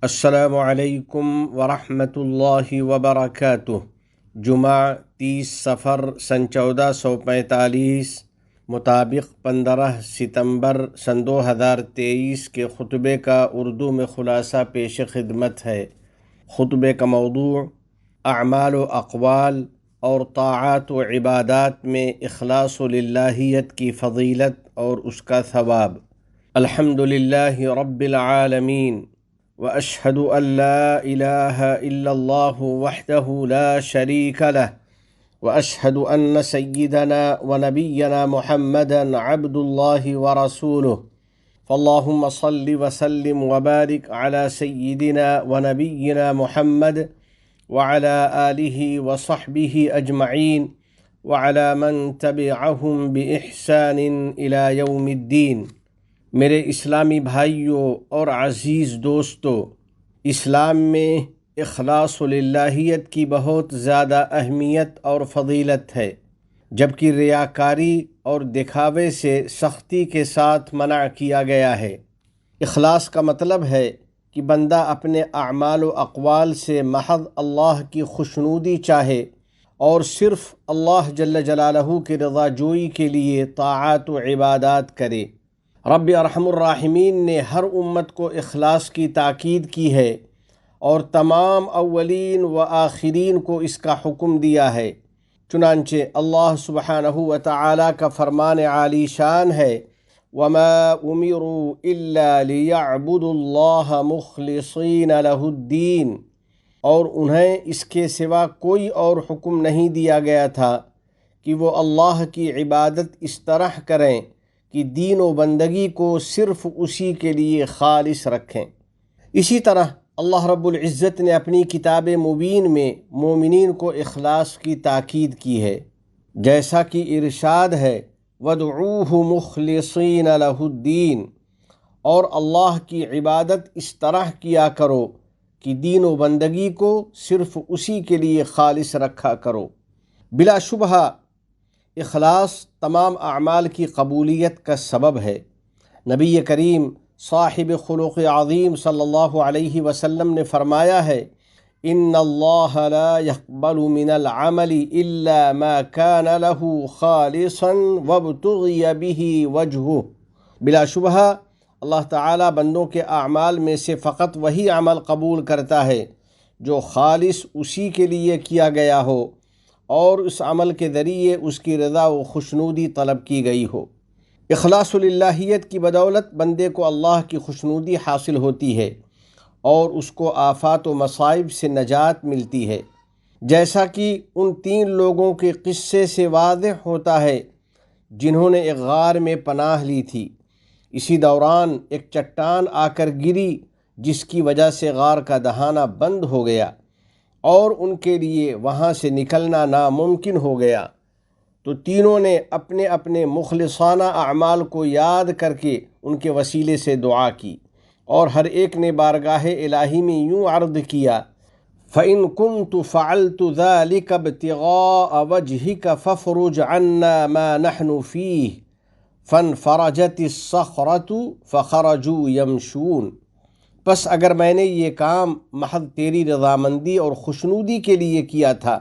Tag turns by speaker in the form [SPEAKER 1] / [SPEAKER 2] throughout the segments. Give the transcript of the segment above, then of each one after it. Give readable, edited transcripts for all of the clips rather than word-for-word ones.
[SPEAKER 1] السلام علیکم ورحمۃ اللہ وبرکاتہ۔ جمعہ 30 صفر سن 1445 مطابق 15 ستمبر سن 2023 کے خطبے کا اردو میں خلاصہ پیش خدمت ہے۔ خطبے کا موضوع اعمال و اقوال اور طاعات و عبادات میں اخلاص و للہیت کی فضیلت اور اس کا ثواب۔ الحمد للہ رب العالمین وأشهد أن لا إله إلا الله وحده لا شريك له وأشهد أن سيدنا ونبينا محمدا عبد الله ورسوله فاللهم صل وسلم وبارك على سيدنا ونبينا محمد وعلى آله وصحبه أجمعين وعلى من تبعهم بإحسان إلى يوم الدين۔ میرے اسلامی بھائیوں اور عزیز دوستو، اسلام میں اخلاص و للہیت کی بہت زیادہ اہمیت اور فضیلت ہے، جبکہ ریاکاری اور دکھاوے سے سختی کے ساتھ منع کیا گیا ہے۔ اخلاص کا مطلب ہے کہ بندہ اپنے اعمال و اقوال سے محض اللہ کی خوشنودی چاہے اور صرف اللہ جل جلالہ کی رضا جوئی کے لیے طاعات و عبادات کرے۔ رب ارحم الراحمین نے ہر امت کو اخلاص کی تاکید کی ہے اور تمام اولین و آخرین کو اس کا حکم دیا ہے۔ چنانچہ اللہ سبحانہ و تعالی کا فرمان عالی شان ہے، وَمَا أُمِرُوا إِلَّا لِيَعْبُدُوا اللَّهَ مُخْلِصِينَ لَهُ الدِّينَ، اور انہیں اس کے سوا کوئی اور حکم نہیں دیا گیا تھا کہ وہ اللہ کی عبادت اس طرح کریں کہ دین و بندگی کو صرف اسی کے لیے خالص رکھیں۔ اسی طرح اللہ رب العزت نے اپنی کتاب مبین میں مومنین کو اخلاص کی تاکید کی ہے، جیسا کہ ارشاد ہے، وَادْعُوهُ مُخْلِصِينَ لَهُ الدِّينَ، اور اللہ کی عبادت اس طرح کیا کرو کہ دین و بندگی کو صرف اسی کے لیے خالص رکھا کرو۔ بلا شبہ اخلاص تمام اعمال کی قبولیت کا سبب ہے۔ نبی کریم صاحب خلق عظیم صلی اللہ علیہ وسلم نے فرمایا ہے، ان اللہ لا يقبل من العمل الا ما كان له خالصا وابتغي به وجهه۔ بلا شبہ اللہ تعالی بندوں کے اعمال میں سے فقط وہی عمل قبول کرتا ہے جو خالص اسی کے لیے کیا گیا ہو اور اس عمل کے ذریعے اس کی رضا و خوشنودی طلب کی گئی ہو۔ اخلاص و للہیت کی بدولت بندے کو اللہ کی خوشنودی حاصل ہوتی ہے اور اس کو آفات و مصائب سے نجات ملتی ہے، جیسا کہ ان 3 لوگوں کے قصے سے واضح ہوتا ہے جنہوں نے ایک غار میں پناہ لی تھی۔ اسی دوران ایک چٹان آ کر گری جس کی وجہ سے غار کا دہانہ بند ہو گیا اور ان کے لیے وہاں سے نکلنا ناممکن ہو گیا، تو تینوں نے اپنے اپنے مخلصانہ اعمال کو یاد کر کے ان کے وسیلے سے دعا کی، اور ہر ایک نے بارگاہ الہی میں یوں عرض کیا، فَإِن كُنْتُ فَعَلْتُ ذَلِكَ ابْتِغَاءَ وَجْهِكَ فَافْرُجْ عَنَّا مَا نَحْنُ فِيهِ فَانْفَرَجَتِ الصَّخْرَةُ فَخَرَجُوا يَمْشُونَ۔ پس اگر میں نے یہ کام محض تیری رضامندی اور خوشنودی کے لیے کیا تھا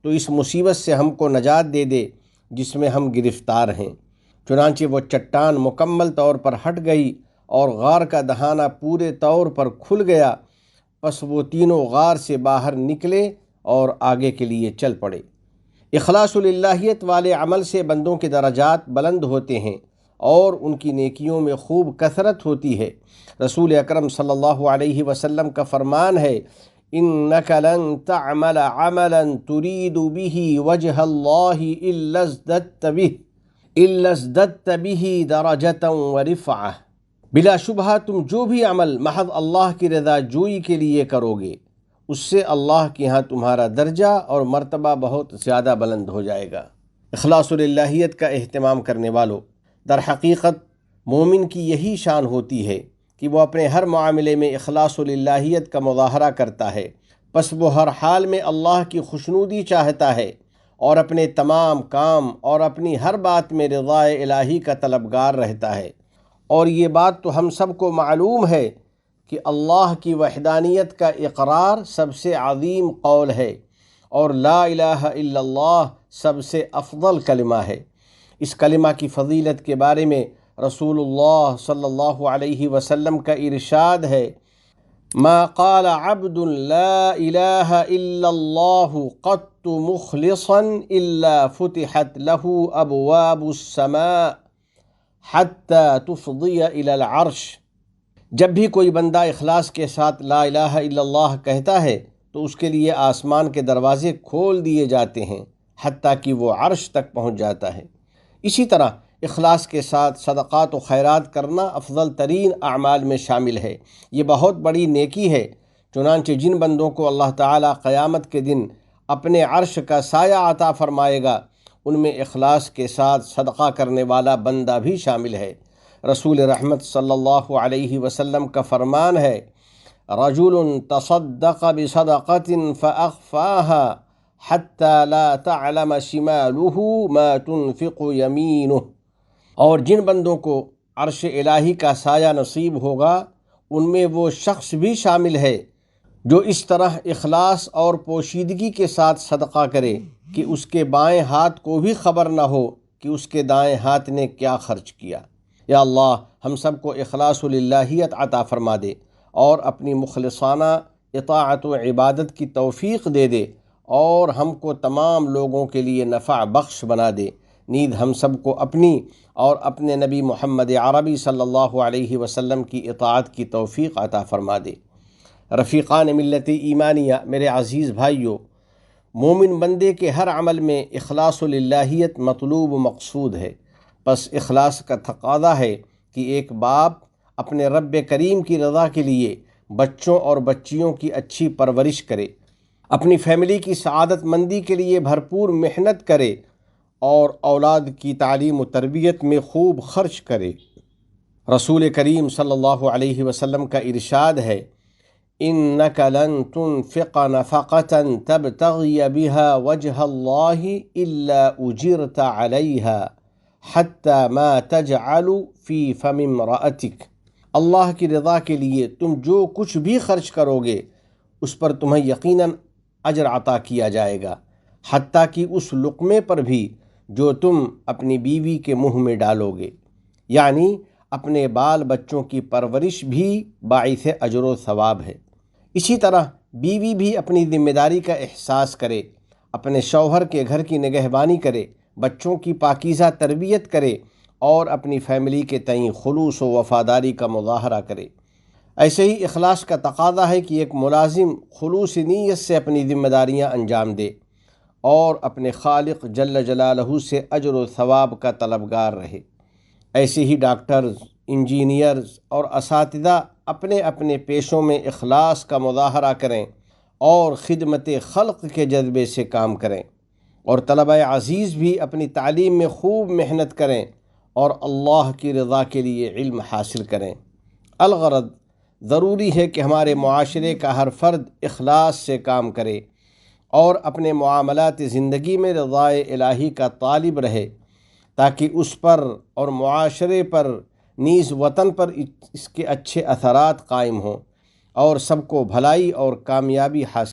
[SPEAKER 1] تو اس مصیبت سے ہم کو نجات دے دے جس میں ہم گرفتار ہیں۔ چنانچہ وہ چٹان مکمل طور پر ہٹ گئی اور غار کا دہانہ پورے طور پر کھل گیا، پس وہ تینوں غار سے باہر نکلے اور آگے کے لیے چل پڑے۔ اخلاص و للہیت والے عمل سے بندوں کے درجات بلند ہوتے ہیں اور ان کی نیکیوں میں خوب کثرت ہوتی ہے۔ رسول اکرم صلی اللہ علیہ وسلم کا فرمان ہے، إِنَّكَ لَن تَعْمَلَ عَمَلًا تُرِيدُ بِهِ وَجْهَ اللَّهِ إِلَّا ازْدَدْتَ بِهِ دَرَجَةً وَرِفْعَةً۔ بلا شبہ تم جو بھی عمل محض اللہ کی رضا جوئی کے لیے کرو گے، اس سے اللہ کے ہاں تمہارا درجہ اور مرتبہ بہت زیادہ بلند ہو جائے گا۔ اخلاص و للہیت کا اہتمام کرنے والوں، در حقیقت مومن کی یہی شان ہوتی ہے کہ وہ اپنے ہر معاملے میں اخلاص و للہیت کا مظاہرہ کرتا ہے، پس وہ ہر حال میں اللہ کی خوشنودی چاہتا ہے اور اپنے تمام کام اور اپنی ہر بات میں رضائے الہی کا طلبگار رہتا ہے۔ اور یہ بات تو ہم سب کو معلوم ہے کہ اللہ کی وحدانیت کا اقرار سب سے عظیم قول ہے اور لا الہ الا اللہ سب سے افضل کلمہ ہے۔ اس کلمہ کی فضیلت کے بارے میں رسول اللہ صلی اللہ علیہ وسلم کا ارشاد ہے، ما قال عبد لا الہ الا اللہ قط مخلصا الا فتحت له ابواب السماء حتى تفضی الى العرش۔ جب بھی کوئی بندہ اخلاص کے ساتھ لا الہ الا اللہ کہتا ہے تو اس کے لیے آسمان کے دروازے کھول دیے جاتے ہیں حتیٰ کہ وہ عرش تک پہنچ جاتا ہے۔ اسی طرح اخلاص کے ساتھ صدقات و خیرات کرنا افضل ترین اعمال میں شامل ہے۔ یہ بہت بڑی نیکی ہے، چنانچہ جن بندوں کو اللہ تعالیٰ قیامت کے دن اپنے عرش کا سایہ عطا فرمائے گا ان میں اخلاص کے ساتھ صدقہ کرنے والا بندہ بھی شامل ہے۔ رسول رحمت صلی اللہ علیہ وسلم کا فرمان ہے، رجل تصدق بصدقۃ فأخفاها حتى لا تعلم شماله ما تنفق يمينه۔ اور جن بندوں کو عرش الہی کا سایہ نصیب ہوگا ان میں وہ شخص بھی شامل ہے جو اس طرح اخلاص اور پوشیدگی کے ساتھ صدقہ کرے کہ اس کے بائیں ہاتھ کو بھی خبر نہ ہو کہ اس کے دائیں ہاتھ نے کیا خرچ کیا۔ یا اللہ ہم سب کو اخلاص للہیت عطا فرما دے اور اپنی مخلصانہ اطاعت و عبادت کی توفیق دے دے اور ہم کو تمام لوگوں کے لیے نفع بخش بنا دے۔ نیز ہم سب کو اپنی اور اپنے نبی محمد عربی صلی اللہ علیہ وسلم کی اطاعت کی توفیق عطا فرما دے۔ رفیقان ملت ایمانیہ، میرے عزیز بھائیو، مومن بندے کے ہر عمل میں اخلاص للہیت مطلوب و مقصود ہے۔ پس اخلاص کا تقاضا ہے کہ ایک باپ اپنے رب کریم کی رضا کے لیے بچوں اور بچیوں کی اچھی پرورش کرے، اپنی فیملی کی سعادت مندی کے لیے بھرپور محنت کرے اور اولاد کی تعلیم و تربیت میں خوب خرچ کرے۔ رسول کریم صلی اللہ علیہ وسلم کا ارشاد ہے، إنك لن تنفق نفقة تبتغي بها وجه الله إلا أجرت عليها حتى ما تجعل في فم امرأتك۔ اللہ کی رضا کے لیے تم جو کچھ بھی خرچ کرو گے اس پر تمہیں یقیناً اجر عطا کیا جائے گا، حتیٰ کہ اس لقمے پر بھی جو تم اپنی بیوی کے منہ میں ڈالو گے، یعنی اپنے بال بچوں کی پرورش بھی باعث اجر و ثواب ہے۔ اسی طرح بیوی بھی اپنی ذمہ داری کا احساس کرے، اپنے شوہر کے گھر کی نگہبانی کرے، بچوں کی پاکیزہ تربیت کرے اور اپنی فیملی کے تئیں خلوص و وفاداری کا مظاہرہ کرے۔ ایسے ہی اخلاص کا تقاضا ہے کہ ایک ملازم خلوص نیت سے اپنی ذمہ داریاں انجام دے اور اپنے خالق جل جلالہ سے اجر و ثواب کا طلبگار رہے۔ ایسے ہی ڈاکٹرز، انجینئرز اور اساتذہ اپنے اپنے پیشوں میں اخلاص کا مظاہرہ کریں اور خدمت خلق کے جذبے سے کام کریں، اور طلبہ عزیز بھی اپنی تعلیم میں خوب محنت کریں اور اللہ کی رضا کے لیے علم حاصل کریں۔ الغرض ضروری ہے کہ ہمارے معاشرے کا ہر فرد اخلاص سے کام کرے اور اپنے معاملات زندگی میں رضائے الہی کا طالب رہے، تاکہ اس پر اور معاشرے پر نیز وطن پر اس کے اچھے اثرات قائم ہوں اور سب کو بھلائی اور کامیابی حاصل